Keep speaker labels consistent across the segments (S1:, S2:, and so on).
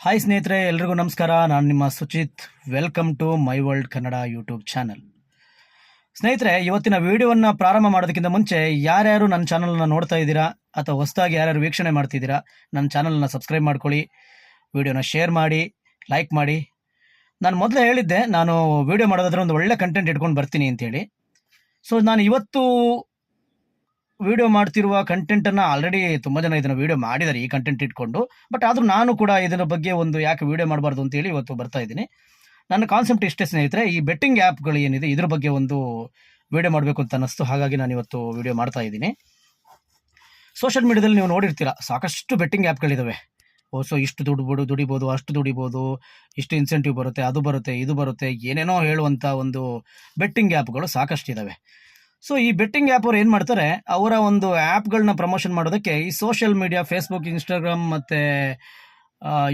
S1: Hi ಸ್ನೇಹಿತರೆ, ಎಲ್ರಿಗೂ ನಮಸ್ಕಾರ. ನಾನು ನಿಮ್ಮ Suchith. Welcome to my world Kannada YouTube channel. ಸ್ನೇಹಿತರೆ, ಇವತ್ತಿನ ವಿಡಿಯೋವನ್ನು ಪ್ರಾರಂಭ ಮಾಡೋದಕ್ಕಿಂತ ಮುಂಚೆ ಯಾರ್ಯಾರು ನನ್ನ ಚಾನಲ್ನ ನೋಡ್ತಾ ಇದ್ದೀರಾ ಅಥವಾ ಹೊಸದಾಗಿ ಯಾರ್ಯಾರು ವೀಕ್ಷಣೆ ಮಾಡ್ತಿದ್ದೀರಾ, ನನ್ನ ಚಾನಲ್ನ ಸಬ್ಸ್ಕ್ರೈಬ್ ಮಾಡ್ಕೊಳ್ಳಿ, ವಿಡಿಯೋನ ಶೇರ್ ಮಾಡಿ, ಲೈಕ್ ಮಾಡಿ. ನಾನು ಮೊದಲೇ ಹೇಳಿದ್ದೆ, ನಾನು ವಿಡಿಯೋ ಮಾಡೋದಾದ್ರೆ ಒಂದು ಒಳ್ಳೆ ಕಂಟೆಂಟ್ ಇಟ್ಕೊಂಡು ಬರ್ತೀನಿ ಅಂತೇಳಿ. ಸೊ ನಾನು ಇವತ್ತು ವಿಡಿಯೋ ಮಾಡ್ತಿರುವ ಕಂಟೆಂಟನ್ನು ಆಲ್ರೆಡಿ ತುಂಬ ಜನ ಇದನ್ನು ವಿಡಿಯೋ ಮಾಡಿದ್ದಾರೆ ಈ ಕಂಟೆಂಟ್ ಇಟ್ಕೊಂಡು. ಬಟ್ ಆದರೂ ನಾನು ಕೂಡ ಇದರ ಬಗ್ಗೆ ಒಂದು ಯಾಕೆ ವಿಡಿಯೋ ಮಾಡಬಾರ್ದು ಅಂತೇಳಿ ಇವತ್ತು ಬರ್ತಾ ಇದ್ದೀನಿ. ನನ್ನ ಕಾನ್ಸೆಪ್ಟ್ ಇಷ್ಟೇ ಸ್ನೇಹಿತರೆ, ಈ ಬೆಟ್ಟಿಂಗ್ ಆ್ಯಪ್ಗಳು ಏನಿದೆ ಇದ್ರ ಬಗ್ಗೆ ಒಂದು ವಿಡಿಯೋ ಮಾಡಬೇಕು ಅಂತ ಅನ್ನಿಸ್ತು. ಹಾಗಾಗಿ ನಾನು ಇವತ್ತು ವಿಡಿಯೋ ಮಾಡ್ತಾ ಇದ್ದೀನಿ. ಸೋಷಿಯಲ್ ಮೀಡಿಯಾದಲ್ಲಿ ನೀವು ನೋಡಿರ್ತೀರ, ಸಾಕಷ್ಟು ಬೆಟ್ಟಿಂಗ್ ಆ್ಯಪ್ಗಳಿದ್ದಾವೆ. ಸೊ ಇಷ್ಟು ದುಡಿಬೋದು, ಅಷ್ಟು ದುಡಿಬೋದು, ಇಷ್ಟು ಇನ್ಸೆಂಟಿವ್ ಬರುತ್ತೆ, ಅದು ಬರುತ್ತೆ, ಇದು ಬರುತ್ತೆ, ಏನೇನೋ ಹೇಳುವಂಥ ಒಂದು ಬೆಟ್ಟಿಂಗ್ ಆ್ಯಪ್ಗಳು ಸಾಕಷ್ಟಿದ್ದಾವೆ. ಸೊ ಈ ಬೆಟ್ಟಿಂಗ್ ಆ್ಯಪ್ ಅವ್ರು ಏನು ಮಾಡ್ತಾರೆ, ಅವರ ಒಂದು ಆ್ಯಪ್ಗಳನ್ನ ಪ್ರಮೋಷನ್ ಮಾಡೋದಕ್ಕೆ ಈ ಸೋಷಿಯಲ್ ಮೀಡಿಯಾ, ಫೇಸ್ಬುಕ್, ಇನ್ಸ್ಟಾಗ್ರಾಮ್ ಮತ್ತು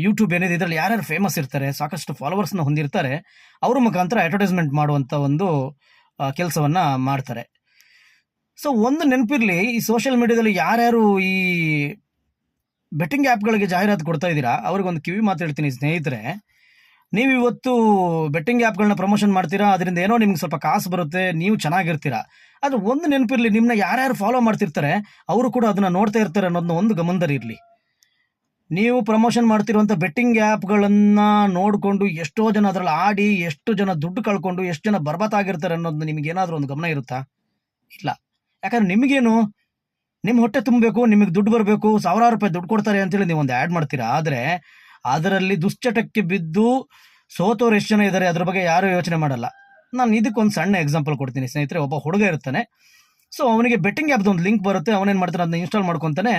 S1: ಯೂಟ್ಯೂಬ್ ಏನಿದೆ ಇದರಲ್ಲಿ ಯಾರ್ಯಾರು ಫೇಮಸ್ ಇರ್ತಾರೆ, ಸಾಕಷ್ಟು ಫಾಲೋವರ್ಸ್ನ ಹೊಂದಿರ್ತಾರೆ, ಅವ್ರ ಮುಖಾಂತರ ಅಡ್ವರ್ಟೈಸ್ಮೆಂಟ್ ಮಾಡುವಂಥ ಒಂದು ಕೆಲಸವನ್ನು ಮಾಡ್ತಾರೆ. ಸೊ ಒಂದು ನೆನಪಿರಲಿ, ಈ ಸೋಷಿಯಲ್ ಮೀಡಿಯಾದಲ್ಲಿ ಯಾರ್ಯಾರು ಈ ಬೆಟ್ಟಿಂಗ್ ಆ್ಯಪ್ಗಳಿಗೆ ಜಾಹೀರಾತು ಕೊಡ್ತಾ ಇದ್ದೀರಾ ಅವ್ರಿಗೊಂದು ಕಿವಿ ಮಾತು ಹೇಳ್ತೀನಿ ಸ್ನೇಹಿತರೆ. ನೀವು ಇವತ್ತು ಬೆಟ್ಟಿಂಗ್ ಆ್ಯಪ್ಗಳನ್ನ ಪ್ರಮೋಷನ್ ಮಾಡ್ತೀರಾ, ಅದರಿಂದ ಏನೋ ನಿಮ್ಗೆ ಸ್ವಲ್ಪ ಕಾಸು ಬರುತ್ತೆ, ನೀವು ಚೆನ್ನಾಗಿರ್ತೀರಾ. ಆದರೆ ಒಂದು ನೆನಪಿರಲಿ, ನಿಮ್ಮನ್ನ ಯಾರ್ಯಾರು ಫಾಲೋ ಮಾಡ್ತಿರ್ತಾರೆ ಅವರು ಕೂಡ ಅದನ್ನು ನೋಡ್ತಾ ಇರ್ತಾರೆ ಅನ್ನೋದನ್ನ ಒಂದು ಗಮನದಲ್ಲಿ ಇರಲಿ. ನೀವು ಪ್ರಮೋಷನ್ ಮಾಡ್ತಿರುವಂಥ ಬೆಟ್ಟಿಂಗ್ ಆ್ಯಪ್ಗಳನ್ನು ನೋಡಿಕೊಂಡು ಎಷ್ಟೋ ಜನ ಅದರಲ್ಲಿ ಆಡಿ, ಎಷ್ಟು ಜನ ದುಡ್ಡು ಕಳ್ಕೊಂಡು, ಎಷ್ಟು ಜನ ಬರ್ಬತ್ತಾಗಿರ್ತಾರೆ ಅನ್ನೋದನ್ನ ನಿಮಗೇನಾದರೂ ಒಂದು ಗಮನ ಇರುತ್ತಾ? ಇಲ್ಲ. ಯಾಕಂದ್ರೆ ನಿಮಗೇನು, ನಿಮ್ಮ ಹೊಟ್ಟೆ ತುಂಬಬೇಕು, ನಿಮಗೆ ದುಡ್ಡು ಬರಬೇಕು, ಸಾವಿರಾರು ರೂಪಾಯಿ ದುಡ್ಡು ಕೊಡ್ತಾರೆ ಅಂತೇಳಿ ನೀವು ಒಂದು ಆ್ಯಡ್ ಮಾಡ್ತೀರಾ. ಆದರೆ ಅದರಲ್ಲಿ ದುಶ್ಚಟಕ್ಕೆ ಬಿದ್ದು ಸೋತೋರು ಎಷ್ಟು ಜನ ಇದ್ದಾರೆ ಅದ್ರ ಬಗ್ಗೆ ಯಾರೂ ಯೋಚನೆ ಮಾಡಲ್ಲ. ನಾನು ಇದಕ್ಕೊಂದು ಸಣ್ಣ ಎಕ್ಸಾಂಪಲ್ ಕೊಡ್ತೀನಿ ಸ್ನೇಹಿತರೆ. ಒಬ್ಬ ಹುಡುಗ ಇರ್ತಾನೆ. ಸೊ ಅವನಿಗೆ ಬೆಟ್ಟಿಂಗ್ ಆ್ಯಪ್ದು ಒಂದು ಲಿಂಕ್ ಬರುತ್ತೆ, ಅವನೇನು ಮಾಡ್ತಾನೆ, ಅದನ್ನ ಇನ್ಸ್ಟಾಲ್ ಮಾಡ್ಕೊತಾನೆ.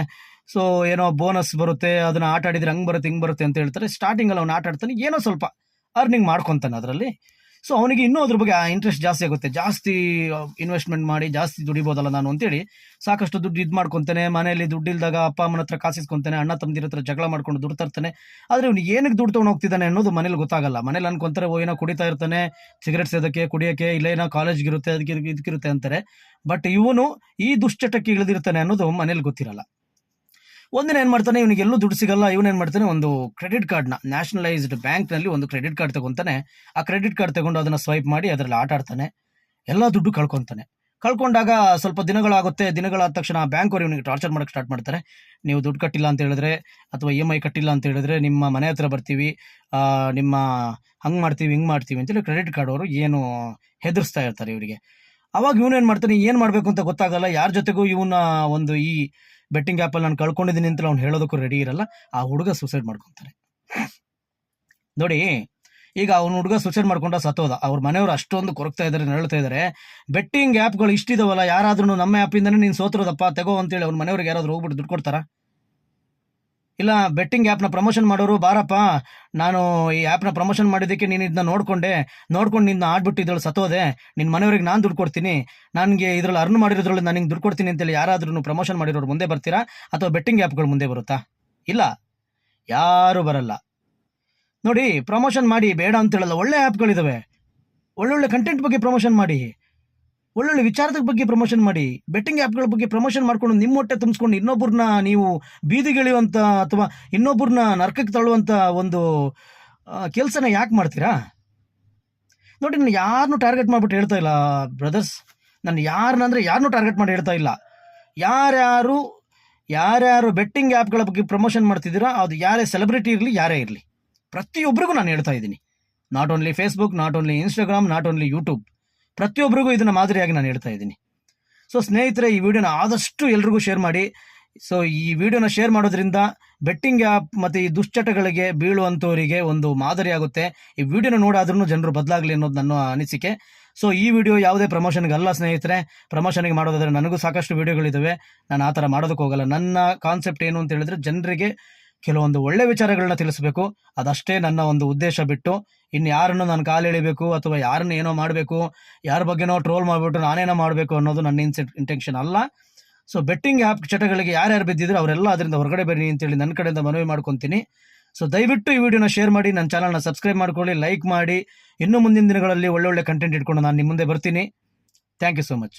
S1: ಸೊ ಏನೋ ಬೋನಸ್ ಬರುತ್ತೆ, ಅದನ್ನು ಆಟ ಆಡಿದ್ರೆ ಹಂಗೆ ಬರುತ್ತೆ, ಹಿಂಗೆ ಬರುತ್ತೆ ಅಂತ ಹೇಳ್ತಾರೆ. ಸ್ಟಾರ್ಟಿಂಗಲ್ಲಿ ಅವ್ನು ಆಟ ಆಡ್ತಾನೆ, ಏನೋ ಸ್ವಲ್ಪ ಅರ್ನಿಂಗ್ ಮಾಡ್ಕೊತಾನೆ ಅದರಲ್ಲಿ. ಸೊ ಅವನಿಗೆ ಇನ್ನೂ ಅದ್ರ ಬಗ್ಗೆ ಇಂಟ್ರೆಸ್ಟ್ ಜಾಸ್ತಿ ಆಗುತ್ತೆ, ಜಾಸ್ತಿ ಇನ್ವೆಸ್ಟ್ಮೆಂಟ್ ಮಾಡಿ ಜಾಸ್ತಿ ದುಡಿಬೋದಲ್ಲ ನಾನು ಅಂತೇಳಿ ಸಾಕಷ್ಟು ದುಡ್ಡು ಇದು ಮಾಡ್ಕೊತಾನೆ. ಮನೆಯಲ್ಲಿ ದುಡ್ಡು ಇಲ್ದಾಗ ಅಪ್ಪ ಅಮ್ಮನ ಹತ್ರ ಕಾಸಿಸ್ಕೊತಾನೆ, ಅಣ್ಣ ತಮ್ಮದಿರ ಹತ್ರ ಜಗಳ ಮಾಡ್ಕೊಂಡು ದುಡ್ಡು ತರ್ತಾನೆ. ಆದರೆ ಅವ್ನು ಏನಕ್ಕೆ ದುಡ್ಡು ತೊಗೊಂಡು ಹೋಗ್ತಿದ್ದಾನೆ ಅನ್ನೋದು ಮನೇಲಿ ಗೊತ್ತಾಗಲ್ಲ. ಮನೇಲಿ ಅನ್ಕೊಂತಾರೆ, ಏನೋ ಕುಡಿತಾ ಇರ್ತಾನೆ, ಸಿಗರೆಟ್ಸ್ ಅದಕ್ಕೆ ಕುಡಿಯೋಕ್ಕೆ, ಇಲ್ಲ ಏನೋ ಕಾಲೇಜ್ಗೆ ಇರುತ್ತೆ, ಅದಕ್ಕೆ ಇದಕ್ಕಿರುತ್ತೆ ಅಂತಾರೆ. ಬಟ್ ಇವನು ಈ ದುಶ್ಚಟಕ್ಕೆ ಇಳಿದಿರ್ತಾನೆ ಅನ್ನೋದು ಮನೇಲಿ ಗೊತ್ತಿರಲ್ಲ. ಒಂದಿನ ಏನು ಮಾಡ್ತಾನೆ, ಇವನಿಗೆ ಎಲ್ಲೂ ದುಡ್ಡು ಸಿಗಲ್ಲ. ಇವನೇನು ಮಾಡ್ತಾನೆ, ಒಂದು ಕ್ರೆಡಿಟ್ ಕಾರ್ಡ್ನ ನ್ಯಾಷನಲೈಸ್ಡ್ ಬ್ಯಾಂಕ್ನಲ್ಲಿ ಒಂದು ಕ್ರೆಡಿಟ್ ಕಾರ್ಡ್ ತಗೊತಾನೆ. ಆ ಕ್ರೆಡಿಟ್ ಕಾರ್ಡ್ ತಗೊಂಡು ಅದನ್ನು ಸ್ವೈಪ್ ಮಾಡಿ ಅದರಲ್ಲಿ ಆಟ ಆಡ್ತಾನೆ, ಎಲ್ಲ ದುಡ್ಡು ಕಳ್ಕೊತಾನೆ. ಕಳ್ಕೊಂಡಾಗ ಸ್ವಲ್ಪ ದಿನಗಳಾಗುತ್ತೆ. ದಿನಗಳಾದ ತಕ್ಷಣ ಬ್ಯಾಂಕ್ ಅವರು ಇವನಿಗೆ ಟಾರ್ಚರ್ ಮಾಡೋಕ್ಕೆ ಸ್ಟಾರ್ಟ್ ಮಾಡ್ತಾರೆ. ನೀವು ದುಡ್ಡು ಕಟ್ಟಿಲ್ಲ ಅಂತ ಹೇಳಿದ್ರೆ, ಅಥವಾ EMI ಕಟ್ಟಿಲ್ಲ ಅಂತ ಹೇಳಿದ್ರೆ ನಿಮ್ಮ ಮನೆ ಹತ್ರ ಬರ್ತೀವಿ, ನಿಮ್ಮ ಹಂಗೆ ಮಾಡ್ತೀವಿ, ಹಿಂಗೆ ಮಾಡ್ತೀವಿ ಅಂತೇಳಿ ಕ್ರೆಡಿಟ್ ಕಾರ್ಡ್ ಅವರು ಏನು ಹೆದರ್ಸ್ತಾ ಇರ್ತಾರೆ ಇವರಿಗೆ. ಅವಾಗ ಇವನೇನು ಮಾಡ್ತಾನೆ, ಏನು ಮಾಡಬೇಕು ಅಂತ ಗೊತ್ತಾಗಲ್ಲ. ಯಾರ ಜೊತೆಗೂ ಇವನ ಒಂದು ಈ ಬೆಟ್ಟಿಂಗ್ ಆ್ಯಪಲ್ಲಿ ನಾನು ಕಳ್ಕೊಂಡಿದ್ದೀನಿ ಅಂತ ಅವ್ನು ಹೇಳೋದಕ್ಕೂ ರೆಡಿ ಇರಲ್ಲ. ಆ ಹುಡುಗ ಸೂಸೈಡ್ ಮಾಡ್ಕೊತಾರೆ. ನೋಡಿ, ಈಗ ಅವ್ನ ಹುಡುಗ ಸೂಸೈಡ್ ಮಾಡ್ಕೊಂಡ ಸತ್ತೋದ. ಅವ್ರ ಮನೆಯವರು ಅಷ್ಟೊಂದು ಕೊರಗ್ತಾ ಇದ್ದಾರೆ, ನರಳ್ತಾ ಇದ್ದಾರೆ. ಬೆಟ್ಟಿಂಗ್ ಆ್ಯಪ್ಗಳು ಇಷ್ಟಿದಾವಲ್ಲ, ಯಾರಾದ್ರೂ ನಮ್ಮ ಆ್ಯಪಿಂದನೇ ನೀನು ಸೋತಿರೋದಪ್ಪ ತೆಗೋ ಅಂತೇಳಿ ಅವ್ರ ಮನೆಯವ್ರಿಗೆ ಯಾರಾದರೂ ಹೋಗ್ಬಿಟ್ಟು ದುಡ್ಡು ಕೊಡ್ತಾರಾ? ಇಲ್ಲ, ಬೆಟ್ಟಿಂಗ್ ಆ್ಯಪ್ನ ಪ್ರಮೋಷನ್ ಮಾಡೋರು, ಬಾರಪ್ಪ ನಾನು ಈ ಆ್ಯಪ್ನ ಪ್ರಮೋಷನ್ ಮಾಡಿದ್ದಕ್ಕೆ ನೀನು ಇದನ್ನ ನೋಡ್ಕೊಂಡು ನಿನ್ನ ಆಡ್ಬಿಟ್ಟು ಇದ್ರಲ್ಲಿ ಸತ್ತೋದೆ, ನಿನ್ನ ಮನೆಯವ್ರಿಗೆ ನಾನು ದುಡ್ಡು ಕೊಡ್ತೀನಿ, ನನಗೆ ಇದರಲ್ಲಿ ಅರ್ನ್ ಮಾಡಿರೋದ್ರಲ್ಲಿ ನನಗೆ ದುಡ್ಡು ಕೊಡ್ತೀನಿ ಅಂತೇಳಿ ಯಾರಾದ್ರೂ ಪ್ರಮೋಷನ್ ಮಾಡಿರೋರು ಮುಂದೆ ಬರ್ತೀರಾ? ಅಥವಾ ಬೆಟ್ಟಿಂಗ್ ಆ್ಯಪ್ಗಳು ಮುಂದೆ ಬರುತ್ತಾ? ಇಲ್ಲ, ಯಾರೂ ಬರಲ್ಲ. ನೋಡಿ, ಪ್ರಮೋಷನ್ ಮಾಡಿ ಬೇಡ ಅಂತೇಳಲ್ಲ, ಒಳ್ಳೆ ಆ್ಯಪ್ಗಳಿದ್ದಾವೆ, ಒಳ್ಳೊಳ್ಳೆ ಕಂಟೆಂಟ್ ಬಗ್ಗೆ ಪ್ರಮೋಷನ್ ಮಾಡಿ, ಒಳ್ಳೊಳ್ಳೆ ವಿಚಾರದ ಬಗ್ಗೆ ಪ್ರಮೋಷನ್ ಮಾಡಿ. ಬೆಟ್ಟಿಂಗ್ ಆ್ಯಪ್ಗಳ ಬಗ್ಗೆ ಪ್ರಮೋಷನ್ ಮಾಡ್ಕೊಂಡು ನಿಮ್ಮ ಹೊಟ್ಟೆ ತುಂಬಿಸ್ಕೊಂಡು ಇನ್ನೊಬ್ಬರನ್ನ ನೀವು ಬೀದಿಗಿಳಿಯುವಂಥ ಅಥವಾ ಇನ್ನೊಬ್ಬರನ್ನ ನರಕಕ್ಕೆ ತಳ್ಳುವಂಥ ಒಂದು ಕೆಲಸನ ಯಾಕೆ ಮಾಡ್ತೀರಾ? ನೋಡಿ, ನಾನು ಯಾರನ್ನೂ ಟಾರ್ಗೆಟ್ ಮಾಡಿಬಿಟ್ಟು ಹೇಳ್ತಾ ಇಲ್ಲ ಬ್ರದರ್ಸ್. ನಾನು ಯಾರನ್ನೂ ಟಾರ್ಗೆಟ್ ಮಾಡಿ ಹೇಳ್ತಾ ಇಲ್ಲ. ಯಾರ್ಯಾರು ಬೆಟ್ಟಿಂಗ್ ಆ್ಯಪ್ಗಳ ಬಗ್ಗೆ ಪ್ರಮೋಷನ್ ಮಾಡ್ತಿದ್ದೀರಾ, ಅದು ಯಾರೇ ಸೆಲೆಬ್ರಿಟಿ ಇರಲಿ, ಯಾರೇ ಇರಲಿ, ಪ್ರತಿಯೊಬ್ಬರಿಗೂ ನಾನು ಹೇಳ್ತಾ ಇದ್ದೀನಿ. Not only Facebook, not only Instagram, not only YouTube, ಪ್ರತಿಯೊಬ್ಬರಿಗೂ ಇದನ್ನು ಮಾದರಿಯಾಗಿ ನಾನು ಹೇಳ್ತಾ ಇದ್ದೀನಿ. ಸೊ ಸ್ನೇಹಿತರೆ, ಈ ವಿಡಿಯೋನ ಆದಷ್ಟು ಎಲ್ರಿಗೂ ಶೇರ್ ಮಾಡಿ. ಸೊ ಈ ವಿಡಿಯೋನ ಶೇರ್ ಮಾಡೋದ್ರಿಂದ ಬೆಟ್ಟಿಂಗ್ ಆ್ಯಪ್ ಮತ್ತು ಈ ದುಶ್ಚಟಗಳಿಗೆ ಬೀಳುವಂಥವರಿಗೆ ಒಂದು ಮಾದರಿ ಆಗುತ್ತೆ. ಈ ವಿಡಿಯೋನ ನೋಡಾದ್ರೂ ಜನರು ಬದಲಾಗಲಿ ಅನ್ನೋದು ನನ್ನ ಅನಿಸಿಕೆ. ಸೊ ಈ ವಿಡಿಯೋ ಯಾವುದೇ ಪ್ರಮೋಷನ್ಗೆ ಅಲ್ಲ ಸ್ನೇಹಿತರೆ. ಪ್ರಮೋಷನ್ಗೆ ಮಾಡೋದಾದರೆ ನನಗೂ ಸಾಕಷ್ಟು ವಿಡಿಯೋಗಳಿದ್ದಾವೆ, ನಾನು ಆ ಥರ ಮಾಡೋದಕ್ಕೆ ಹೋಗಲ್ಲ. ನನ್ನ ಕಾನ್ಸೆಪ್ಟ್ ಏನು ಅಂತ ಹೇಳಿದ್ರೆ, ಜನರಿಗೆ ಕೆಲವೊಂದು ಒಳ್ಳೆ ವಿಚಾರಗಳನ್ನ ತಿಳಿಸ್ಬೇಕು, ಅದಷ್ಟೇ ನನ್ನ ಒಂದು ಉದ್ದೇಶ ಬಿಟ್ಟು ಇನ್ನು ಯಾರನ್ನು ನಾನು ಕಾಲು ಎಳಿಬೇಕು ಅಥವಾ ಯಾರನ್ನು ಏನೋ ಮಾಡಬೇಕು, ಯಾರ ಬಗ್ಗೆನೋ ಟ್ರೋಲ್ ಮಾಡಿಬಿಟ್ಟು ನಾನೇನೋ ಮಾಡಬೇಕು ಅನ್ನೋದು ನನ್ನ ಇಂಟೆನ್ಷನ್ ಅಲ್ಲ. ಸೊ ಬೆಟ್ಟಿಂಗ್ ಆ್ಯಪ್ ಚಟಗಳಿಗೆ ಯಾರ್ಯಾರು ಬಿದ್ದಿದ್ರು ಅವರೆಲ್ಲ ಅದರಿಂದ ಹೊರಗಡೆ ಬನ್ನಿ ಅಂತೇಳಿ ನನ್ನ ಕಡೆಯಿಂದ ಮನವಿ ಮಾಡ್ಕೊತೀನಿ. ಸೊ ದಯವಿಟ್ಟು ಈ ವಿಡಿಯೋನ ಶೇರ್ ಮಾಡಿ, ನನ್ನ ಚಾನಲ್ನ ಸಬ್ಸ್ಕ್ರೈಬ್ ಮಾಡ್ಕೊಳ್ಳಿ, ಲೈಕ್ ಮಾಡಿ. ಇನ್ನೂ ಮುಂದಿನ ದಿನಗಳಲ್ಲಿ ಒಳ್ಳೊಳ್ಳೆ ಕಂಟೆಂಟ್ ಇಟ್ಕೊಂಡು ನಾನು ನಿಮ್ಮ ಮುಂದೆ ಬರ್ತೀನಿ. Thank you so much.